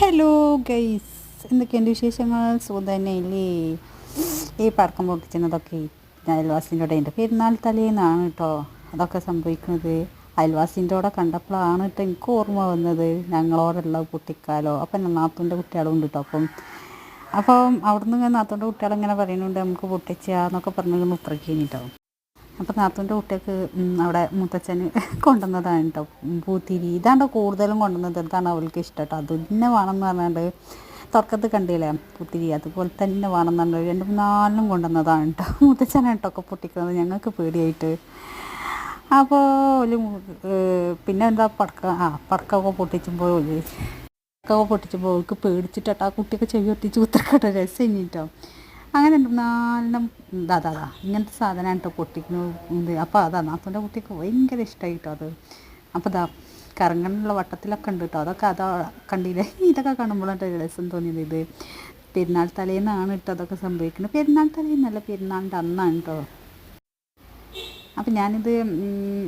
Hello guys, എന്തൊക്കെയുണ്ട് വിശേഷങ്ങൾ? സുഖം തന്നെയില്ലേ? ഈ പടക്കം പൊട്ടിക്കുന്നതൊക്കെ അയൽവാസിൻ്റെ കൂടെ എൻ്റെ പെരുന്നാൾ തലേന്നാണ് കേട്ടോ അതൊക്കെ സംഭവിക്കുന്നത്. അയൽവാസിൻ്റെ കൂടെ കണ്ടപ്പോഴാണ് കേട്ടോ എനിക്ക് ഓർമ്മ വന്നത് ഞങ്ങളോടുള്ള പൊട്ടിക്കാലോ. അപ്പം നാത്തൂൻ്റെ കുട്ടികളും ഉണ്ട് കേട്ടോ. അപ്പം അവിടുന്ന് ഇങ്ങനെ നാത്തൂൻ്റെ കുട്ടികളിങ്ങനെ പറയുന്നുണ്ട് നമുക്ക് പൊട്ടിച്ചാന്നൊക്കെ പറഞ്ഞു മുത്രയ്ക്കേനി കേട്ടോ. അപ്പം നാത്തൂൻ്റെ കുട്ടികൾക്ക് അവിടെ മുത്തച്ഛന് കൊണ്ടുവന്നതാണ് കേട്ടോ പൂത്തിരി. ഇതാണ്ടോ കൂടുതലും കൊണ്ടുവന്നത്, ഇതാണ് അവൾക്ക് ഇഷ്ടം കേട്ടോ. അത് തന്നെ വേണമെന്ന് പറഞ്ഞാണ്ട് തുറക്കത്ത് കണ്ടില്ലേ പൂത്തിരി, അതുപോലെ തന്നെ വേണമെന്ന് പറഞ്ഞാൽ 2-3 കൊണ്ടുവന്നതാണ് കേട്ടോ. മുത്തച്ഛനാണ് കേട്ടോ ഒക്കെ പൊട്ടിക്കുന്നത്, ഞങ്ങൾക്ക് പേടിയായിട്ട്. അപ്പോൾ ഒരു പിന്നെ എന്താ പടക്കമൊക്കെ പൊട്ടിച്ചുമ്പോൾ അവൾക്ക് പേടിച്ചിട്ടോ ആ കുട്ടിയൊക്കെ ചെവി ഒട്ടിച്ച് കുത്തിരക്കട്ടെ രസം കഴിഞ്ഞിട്ടോ. അങ്ങനെ 4 ഇതാ ഇങ്ങനത്തെ സാധനമാണ് കേട്ടോ പൊട്ടിക്കുന്നത്. അപ്പോൾ നാത്തൂൻ്റെ കുട്ടിക്ക് ഭയങ്കര ഇഷ്ടമായി കേട്ടോ അത്. അപ്പോൾ കറങ്ങാനുള്ള വട്ടത്തിലൊക്കെ ഉണ്ട് കേട്ടോ. അതൊക്കെ കണ്ടില്ലേ, ഇതൊക്കെ കാണുമ്പോഴാണ് രസം തോന്നിയത്. ഇത് പെരുന്നാൾ തലേന്നാണ് കേട്ടോ അതൊക്കെ സംഭവിക്കുന്നത്. പെരുന്നാൾ തലേന്നല്ല, പെരുന്നാളിൻ്റെ അന്നാണ് കേട്ടോ. അപ്പം ഞാനിത്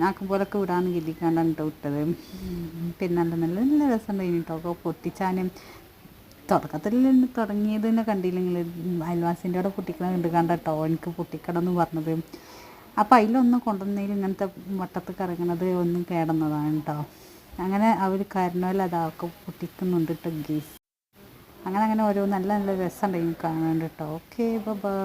ആക്കുമ്പോഴൊക്കെ വിടാമെന്ന് കരുതിക്കാണ്ടാണ് കേട്ടോ വിട്ടത്. പെരുന്നാളിൻ്റെ നല്ല രസം ഉണ്ടായിരുന്നു കേട്ടോ. ഒക്കെ പൊട്ടിച്ചാനും തുടക്കത്തിൽ തുടങ്ങിയത് തന്നെ കണ്ടില്ലെങ്കിൽ അയൽവാസിൻ്റെ അവിടെ പൊട്ടിക്കണം കണ്ട കേട്ടോ എനിക്ക് പൊട്ടിക്കണം എന്ന് പറഞ്ഞത്. അപ്പോൾ അതിലൊന്നും കൊണ്ടുവന്നതിൽ ഇങ്ങനത്തെ വട്ടത്ത് കറങ്ങണത് ഒന്നും കേടുന്നതാണ് കേട്ടോ. അങ്ങനെ അവർ കാരണമല്ല അതൊക്കെ പൊട്ടിക്കുന്നുണ്ട് കേട്ടോ ഗീസ്. അങ്ങനെ ഓരോ നല്ല രസമുണ്ടായി കാണാൻ കേട്ടോ. Okay bye.